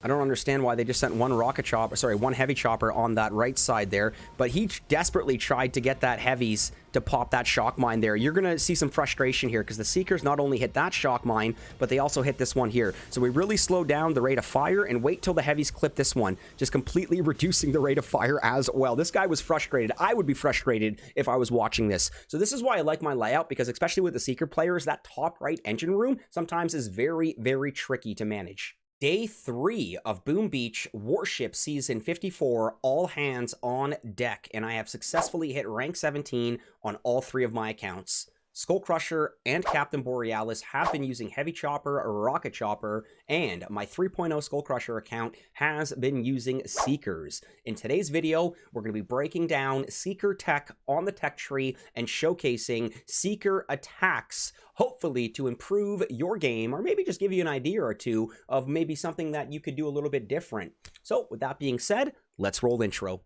I don't understand why they just sent one rocket chopper, sorry, one heavy chopper on that right side there, but he desperately tried to get that heavies to pop that shock mine there. You're going to see some frustration here because the Seekers not only hit that shock mine, but they also hit this one here. So we really slow down the rate of fire and wait till the heavies clip this one, just completely reducing the rate of fire as well. This guy was frustrated. I would be frustrated if I was watching this. So this is why I like my layout, because especially with the Seeker players, that top right engine room sometimes is very, very tricky to manage. Day 3 of Boom Beach Warship Season 54, all hands on deck, and I have successfully hit rank 17 on all 3 of my accounts. SkullCrusher and Captain Borealis have been using Heavy Chopper, Rocket Chopper, and my 3.0 SkullCrusher account has been using Seekers. In today's video, we're going to be breaking down Seeker tech on the tech tree and showcasing Seeker attacks, hopefully to improve your game, or maybe just give you an idea or two of maybe something that you could do a little bit different. So with that being said, let's roll intro.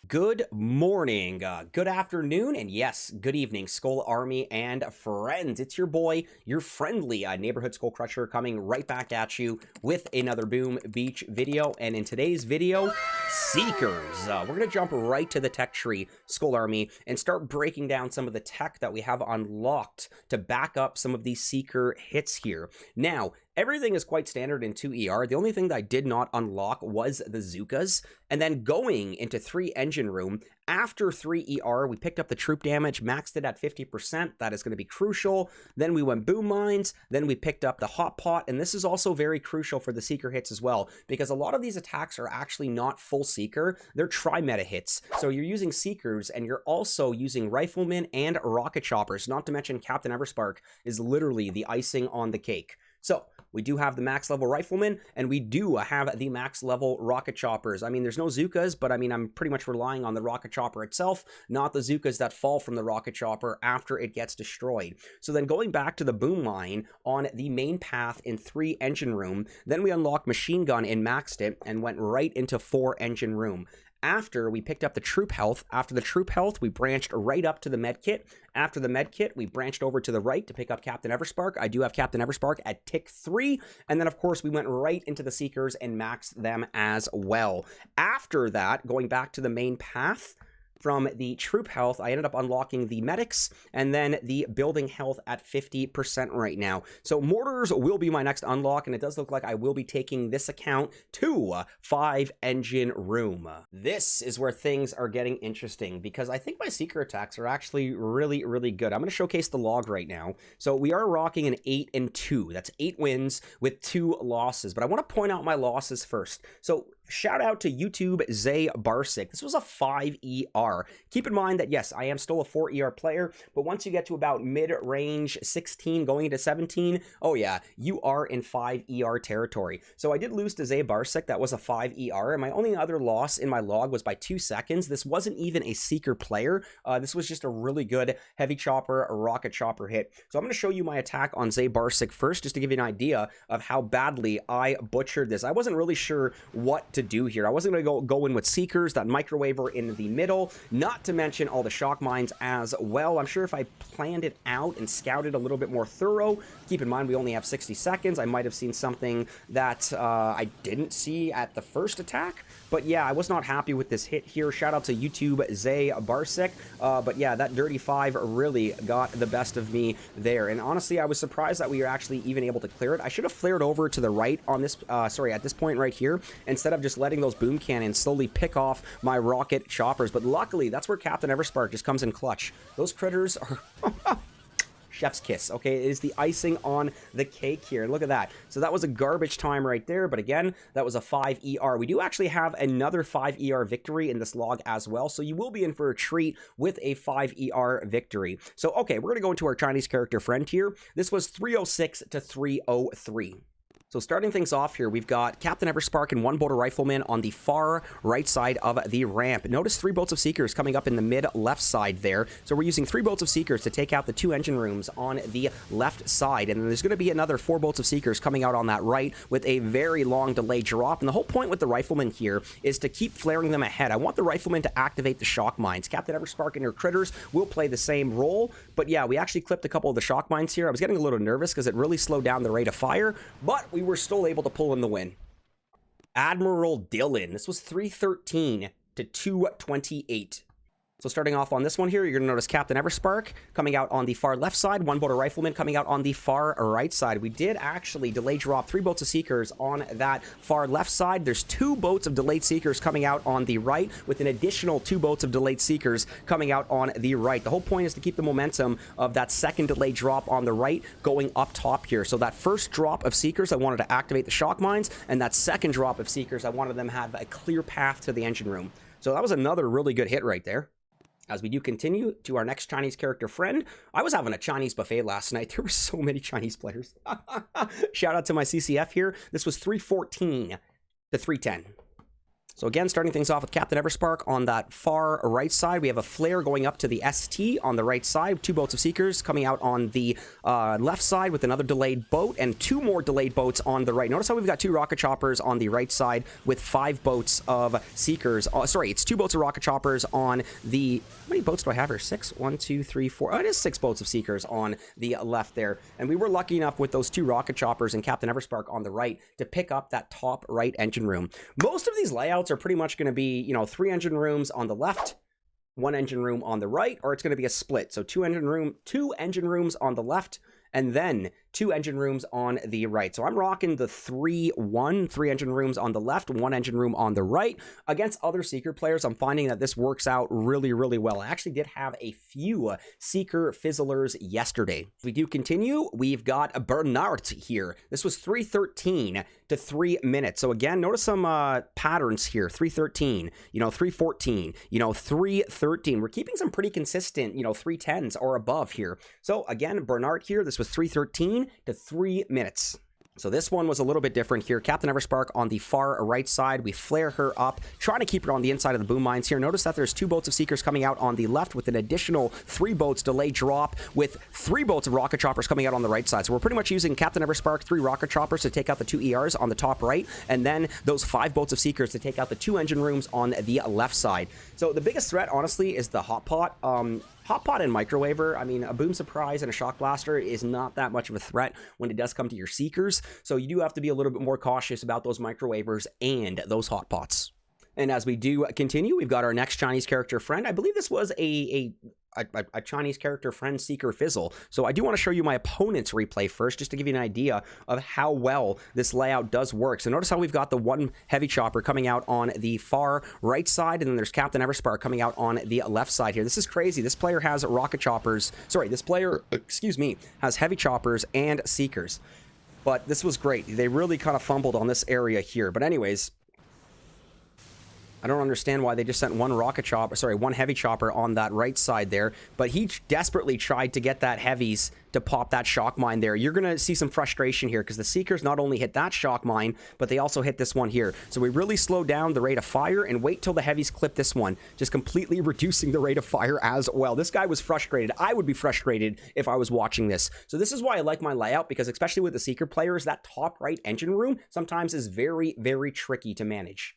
Good morning, good afternoon, and yes, good evening, Skull Army and friends. It's your boy, your friendly neighborhood SkullCrusher, coming right back at you with another Boom Beach video. And in today's video, Seekers. We're going to jump right to the tech tree, Skull Army, and start breaking down some of the tech that we have unlocked to back up some of these Seeker hits here. Now, everything is quite standard in 2ER. The only thing that I did not unlock was the Zookas. And then going into 3 engine room, after 3ER, we picked up the troop damage, maxed it at 50%. That is going to be crucial. Then we went boom mines. Then we picked up the hot pot. And this is also very crucial for the Seeker hits as well, because a lot of these attacks are actually not full Seeker. They're tri-meta hits. So you're using Seekers and you're also using Riflemen and Rocket Choppers, not to mention Cpt.Everspark is literally the icing on the cake. So we do have the max level Riflemen, and we do have the max level Rocket Choppers. I mean, there's no Zookas, but I mean, I'm pretty much relying on the Rocket Chopper itself, not the Zookas that fall from the Rocket Chopper after it gets destroyed. So then going back to the boom mine on the main path in 3 engine room, then we unlocked machine gun and maxed it and went right into 4 engine room. After we picked up the troop health, after the troop health, we branched right up to the med kit. After the med kit, we branched over to the right to pick up Cpt.Everspark. I do have Cpt.Everspark at tick 3. And then, of course, we went right into the Seekers and maxed them as well. After that, going back to the main path, from the troop health, I ended up unlocking the medics and then the building health at 50% right now. So mortars will be my next unlock, and it does look like I will be taking this account to 5 engine room. This is where things are getting interesting, because I think my Seeker attacks are actually really, really good. I'm going to showcase the log right now. So we are rocking an 8 and 2. That's 8 wins with 2 losses, but I want to point out my losses first. So shout out to YouTube.Everspark. This was a 5ER. Keep in mind that, yes, I am still a 4ER player, but once you get to about mid-range 16 going into 17, oh yeah, you are in 5ER territory. So I did lose to Everspark. That was a 5ER, and my only other loss in my log was by 2 seconds. This wasn't even a Seeker player. This was just a really good Heavy Chopper, a Rocket Chopper hit. So I'm going to show you my attack on Everspark first, just to give you an idea of how badly I butchered this. I wasn't really sure what to do here. I wasn't going to go in with Seekers, that microwaver in the middle, not to mention all the shock mines as well. I'm sure if I planned it out and scouted a little bit more thorough, keep in mind we only have 60 seconds, I might have seen something that I didn't see at the first attack. But yeah, I was not happy with this hit here. Shout out to YouTube.Everspark. But yeah, that dirty 5 really got the best of me there. And honestly, I was surprised that we were actually even able to clear it. I should have flared over to the right on this, at this point right here, instead of just letting those boom cannons slowly pick off my rocket choppers. But luckily, that's where Cpt.Everspark just comes in clutch. Those critters are chef's kiss. Okay, it is the icing on the cake here. Look at that. So that was a garbage time right there, but again, that was a 5ER. We do actually have another 5ER victory in this log as well, so you will be in for a treat with a 5ER victory. So okay, we're gonna go into our Chinese character friend here. This was 306 to 303. So starting things off here, we've got Cpt.Everspark and one bolter rifleman on the far right side of the ramp. Notice 3 bolts of Seekers coming up in the mid left side there. So we're using 3 bolts of Seekers to take out the 2 engine rooms on the left side. And then there's going to be another 4 bolts of Seekers coming out on that right with a very long delay drop. And the whole point with the rifleman here is to keep flaring them ahead. I want the rifleman to activate the shock mines. Cpt.Everspark and your critters will play the same role. But yeah, we actually clipped a couple of the shock mines here. I was getting a little nervous because it really slowed down the rate of fire, but we were still able to pull in the win. Admiral Dylan. This was 313 to 228. So starting off on this one here, you're going to notice Cpt.Everspark coming out on the far left side, 1 bolter rifleman coming out on the far right side. We did actually delay drop 3 bolts of Seekers on that far left side. There's 2 boats of delayed Seekers coming out on the right, with an additional 2 boats of delayed Seekers coming out on the right. The whole point is to keep the momentum of that second delayed drop on the right going up top here. So that first drop of Seekers, I wanted to activate the shock mines, and that second drop of Seekers, I wanted them to have a clear path to the engine room. So that was another really good hit right there. As we do continue to our next Chinese character friend, I was having a Chinese buffet last night. There were so many Chinese players. Shout out to my CCF here. This was 314 to 310. So again, starting things off with Cpt.Everspark on that far right side. We have a flare going up to the ST on the right side. 2 boats of Seekers coming out on the left side with another delayed boat and 2 more delayed boats on the right. Notice how we've got 2 rocket choppers on the right side with 5 boats of Seekers. Sorry, it's 2 boats of rocket choppers on the... How many boats do I have here? 6? 1, 2, 3, 4. Oh, it is 6 boats of Seekers on the left there. And we were lucky enough with those 2 rocket choppers and Cpt.Everspark on the right to pick up that top right engine room. Most of these layouts are pretty much going to be, you know, 3 engine rooms on the left, 1 engine room on the right, or it's going to be a split. So 2 engine rooms on the left, and then 2 engine rooms on the right. So I'm rocking the 3-1, 3 engine rooms on the left, 1 engine room on the right. Against other Seeker players, I'm finding that this works out really, really well. I actually did have a few Seeker fizzlers yesterday. We do continue. We've got a Bernard here. This was 313 to 3 minutes. So again, notice some patterns here. 313, you know, 314, you know, 313. We're keeping some pretty consistent, you know, 310s or above here. So again, Bernard here, this was 313 to 3 minutes. So this one was a little bit different here. Cpt.Everspark on the far right side. We flare her up, trying to keep her on the inside of the boom mines here. Notice that there's 2 boats of Seekers coming out on the left with an additional 3 boats delay drop with 3 boats of rocket choppers coming out on the right side. So we're pretty much using Cpt.Everspark 3 rocket choppers to take out the 2 ERs on the top right, and then those 5 boats of Seekers to take out the 2 engine rooms on the left side. So the biggest threat, honestly, is the hot pot. Hot pot and microwaver, I mean, a boom surprise and a shock blaster is not that much of a threat when it does come to your Seekers. So you do have to be a little bit more cautious about those microwavers and those hot pots. And as we do continue, we've got our next Chinese character friend. I believe this was a Chinese character friend Seeker Fizzle. So I do want to show you my opponent's replay first, just to give you an idea of how well this layout does work. So notice how we've got the 1 heavy chopper coming out on the far right side, and then there's Cpt.Everspark coming out on the left side here. This is crazy. This player has rocket choppers. Sorry, this player, excuse me, has heavy choppers and Seekers. But this was great. They really kind of fumbled on this area here. But anyways, I don't understand why they just sent 1 rocket chopper, sorry, 1 heavy chopper on that right side there, but he desperately tried to get that heavies to pop that shock mine there. You're going to see some frustration here because the Seekers not only hit that shock mine, but they also hit this one here. So we really slow down the rate of fire and wait till the heavies clip this one, just completely reducing the rate of fire as well. This guy was frustrated. I would be frustrated if I was watching this. So this is why I like my layout, because especially with the Seeker players, that top right engine room sometimes is very, very tricky to manage.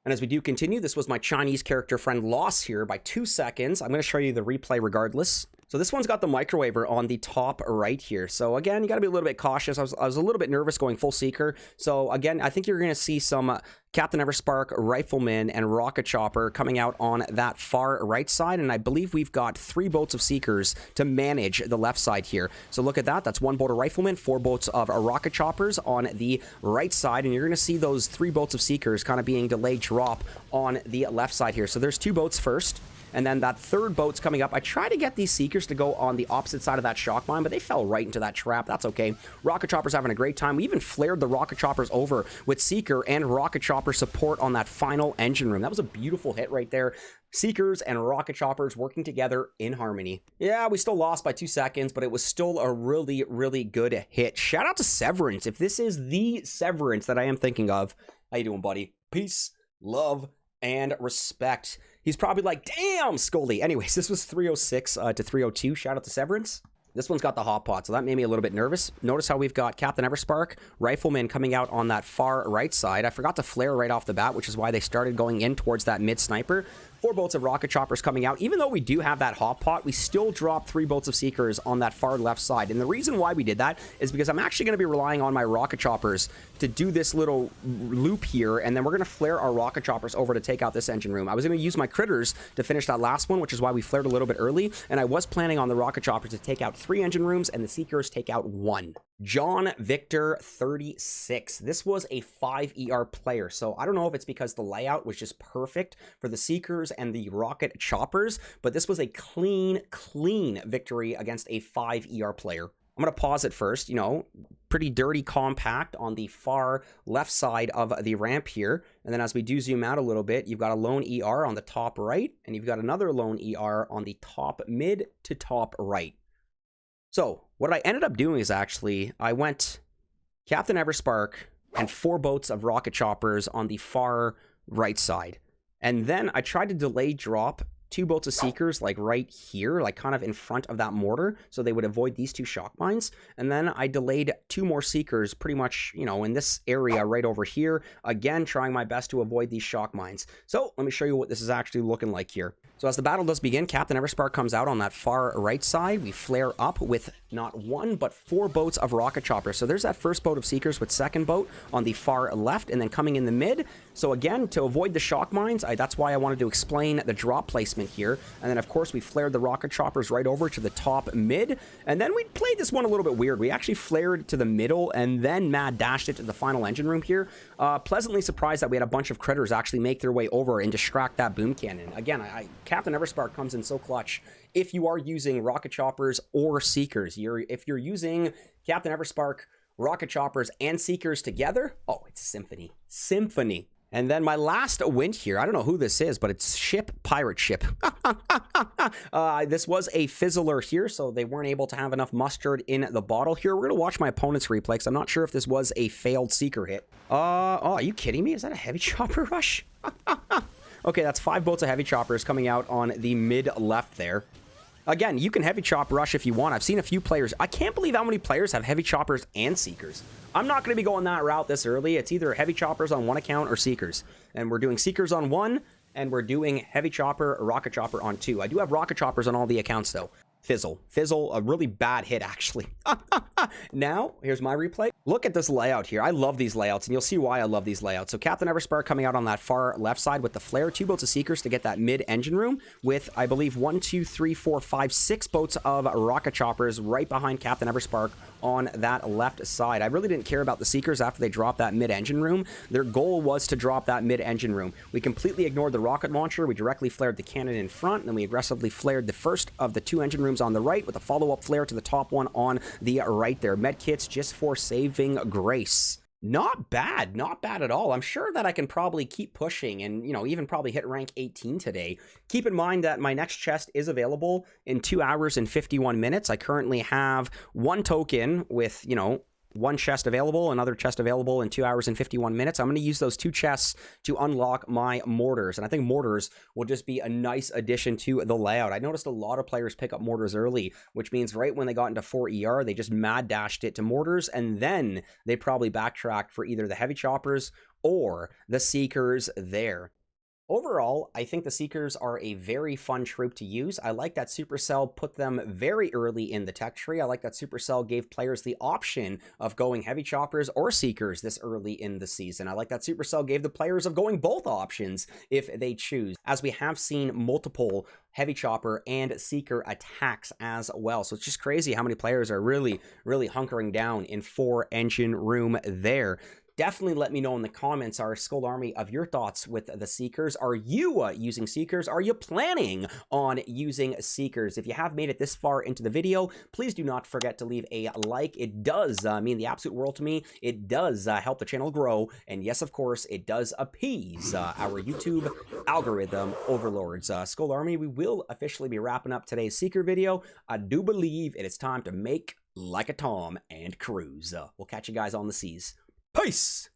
And as we do continue, this was my Chinese character friend Loss here by 2 seconds. I'm going to show you the replay regardless. So this one's got the microwaver on the top right here. So again, you got to be a little bit cautious. I was a little bit nervous going full Seeker. So again, I think you're going to see some Cpt.Everspark rifleman and rocket chopper coming out on that far right side. And I believe we've got 3 boats of Seekers to manage the left side here. So look at that. That's 1 bolter rifleman, 4 boats of rocket choppers on the right side. And you're going to see those 3 boats of Seekers kind of being delayed drop on the left side here. So there's 2 boats first. And then that 3rd boat's coming up. I try to get these Seekers to go on the opposite side of that shock mine, but they fell right into that trap. That's okay. Rocket Chopper's having a great time. We even flared the Rocket Choppers over with Seeker and Rocket Chopper chopper support on that final engine room. That was a beautiful hit right there. Seekers and rocket choppers working together in harmony. Yeah, we still lost by 2 seconds, but it was still a really, really good hit. Shout out to Severance. If this is the Severance that I am thinking of, how you doing, buddy? Peace, love, and respect. He's probably like, damn, Scully. Anyways, this was 306 to 302. Shout out to Severance. This one's got the hot pot, so that made me a little bit nervous. Notice how we've got Cpt.Everspark, Rifleman coming out on that far right side. I forgot to flare right off the bat, which is why they started going in towards that mid sniper. 4 boats of rocket choppers coming out. Even though we do have that hot pot, we still dropped 3 boats of seekers on that far left side. And the reason why we did that is because I'm actually going to be relying on my rocket choppers to do this little loop here, and then we're going to flare our rocket choppers over to take out this engine room. I was going to use my critters to finish that last one, which is why we flared a little bit early, and I was planning on the rocket choppers to take out 3 engine rooms and the seekers take out 1. John Victor 36. This was a 5 ER player, so I don't know if it's because the layout was just perfect for the seekers and the rocket choppers, but this was a clean victory against a 5 ER player. I'm going to pause it first. You know, pretty dirty compact on the far left side of the ramp here. And then as we do zoom out a little bit, you've got a lone ER on the top right, and you've got another lone ER on the top mid to top right. So what I ended up doing is actually I went Cpt.Everspark and 4 boats of rocket choppers on the far right side. And then I tried to delay drop 2 boats of seekers like right here, like kind of in front of that mortar, so they would avoid these 2 shock mines. And then I delayed 2 more seekers pretty much, you know, in this area right over here, again trying my best to avoid these shock mines. So let me show you what this is actually looking like here. So as the battle does begin, Cpt.Everspark comes out on that far right side. We flare up with not 1, but 4 boats of rocket choppers. So there's that first boat of seekers with second boat on the far left, and then coming in the mid. So again, to avoid the shock mines, that's why I wanted to explain the drop placement here. And then of course we flared the rocket choppers right over to the top mid. And then we played this one a little bit weird. We actually flared to the middle and then mad dashed it to the final engine room here. Pleasantly surprised that we had a bunch of critters actually make their way over and distract that boom cannon. Again, Cpt.Everspark comes in so clutch if you are using rocket choppers or seekers. If you're using Cpt.Everspark, rocket choppers, and seekers together, oh, it's symphony. And then my last win here, I don't know who this is, but it's Pirate Ship. This was a fizzler here, so they weren't able to have enough mustard in the bottle here. We're going to watch my opponent's replay, because I'm not sure if this was a failed seeker hit. Oh, are you kidding me? Is that a heavy chopper rush? Okay, that's 5 boats of heavy choppers coming out on the mid left there. Again, you can heavy chop rush if you want. I've seen a few players. I can't believe how many players have heavy choppers and seekers. I'm not going to be going that route this early. It's either heavy choppers on one account or seekers. And we're doing seekers on 1, and we're doing heavy chopper or rocket chopper on 2. I do have rocket choppers on all the accounts, though. Fizzle, a really bad hit, actually. Now, here's my replay. Look at this layout here. I love these layouts, and you'll see why I love these layouts. So Cpt.Everspark coming out on that far left side with the flare, 2 boats of seekers to get that mid engine room with, I believe, 1, 2, 3, 4, 5, 6 boats of rocket choppers right behind Cpt.Everspark on that left side. I really didn't care about the seekers after they dropped that mid engine room. Their goal was to drop that mid engine room. We completely ignored the rocket launcher. We directly flared the cannon in front, and then we aggressively flared the first of the 2 engine rooms on the right with a follow-up flare to the top one on the right there. Med kits just for saving grace. Not bad at all. I'm sure that I can probably keep pushing and, you know, even probably hit rank 18 today. Keep in mind that my next chest is available in 2 hours and 51 minutes. I currently have 1 token with, you know, 1 chest available, another chest available in 2 hours and 51 minutes. I'm going to use those 2 chests to unlock my mortars. And I think mortars will just be a nice addition to the layout. I noticed a lot of players pick up mortars early, which means right when they got into 4 ER, they just mad dashed it to mortars, and then they probably backtracked for either the heavy choppers or the seekers there. Overall, I think the Seekers are a very fun troop to use. I like that Supercell put them very early in the tech tree. I like that Supercell gave players the option of going heavy choppers or Seekers this early in the season. I like that Supercell gave the players of going both options if they choose, as we have seen multiple heavy chopper and seeker attacks as well. So it's just crazy how many players are really hunkering down in 4 engine room there. Definitely let me know in the comments, our Skull Army, of your thoughts with the Seekers. Are you using Seekers? Are you planning on using Seekers? If you have made it this far into the video, please do not forget to leave a like. It does mean the absolute world to me. It does help the channel grow. And yes, of course, it does appease our YouTube algorithm overlords. Skull Army, we will officially be wrapping up today's Seeker video. I do believe it is time to make like a Tom and cruise. We'll catch you guys on the seas. Peace!